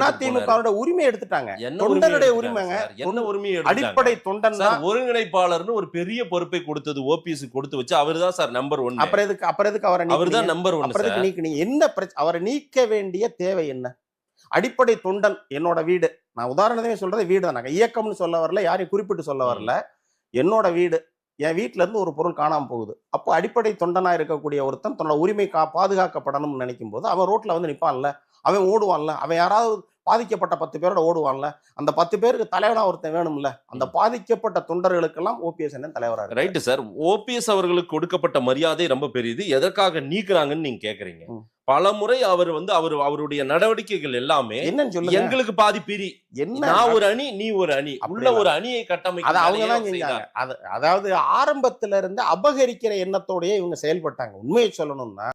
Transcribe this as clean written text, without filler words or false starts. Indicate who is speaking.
Speaker 1: அதிமுக உரிமை எடுத்துட்டாங்க.
Speaker 2: என்ன
Speaker 1: தொண்டனுடைய உரிமைங்க.
Speaker 2: என்ன உரிமையை
Speaker 1: அடிப்படை தொண்டன் தான்.
Speaker 2: ஒருங்கிணைப்பாளர்னு ஒரு பெரிய பொறுப்பை கொடுத்தது ஓபிஎஸ் கொடுத்து வச்சு அவர்தான் சார் நம்பர் 1.
Speaker 1: அப்புறம் எதுக்கு அவரை
Speaker 2: அவர்தான் நம்பர் 1.
Speaker 1: அப்புறம் நீக்கினீங்க என்ன அவரை நீக்க வேண்டிய தேவை என்ன? அடிப்படை தொண்டன் என்னோட வீடு, நான் உதாரணமே சொல்றது வீடு தான். இயக்கம்னு சொல்ல வரல, யாரையும் குறிப்பிட்டு சொல்ல வரல. என்னோட வீடு, என் வீட்டுல இருந்து ஒரு பொருள் காணாம போகுது. அப்போ அடிப்படை தொண்டனா இருக்கக்கூடிய ஒருத்தன் தன்னோட உரிமை பாதுகாக்கப்படணும்னு நினைக்கும் போது அவன் ரோட்ல வந்து நிப்பான்ல, அவன் ஓடுவான்ல, அவன் யாராவது பாதிக்கப்பட்ட 10 பேரோட ஓடுவான்ல, அந்த 10 பேருக்கு தலைவனா ஒருத்தன் வேணும்ல. அந்த பாதிக்கப்பட்ட தொண்டர்களுக்கெல்லாம் ஓபிஎஸ் என்ன தலைவரா?
Speaker 2: Right sir. ஓபிஎஸ் அவர்களுக்கு கொடுக்கப்பட்ட மரியாதை ரொம்ப பெரியது. எதற்காக நீக்குறாங்கன்னு நீங்க கேக்குறீங்க. பல முறை அவர் வந்து அவருடைய நடவடிக்கைகள் எல்லாமே
Speaker 1: என்னன்னு சொல்லுங்க.
Speaker 2: எங்களுக்கு பாதி பிரி, நான் ஒரு அணி நீ ஒரு அணி, உள்ள ஒரு அணியை கட்டமைக்க
Speaker 1: அவங்க தான் செஞ்சாங்க. அதாவது ஆரம்பத்துல இருந்து அபகரிக்கிற எண்ணத்தோடயே இவங்க செயல்பட்டாங்க. உண்மையை சொல்லணும்னா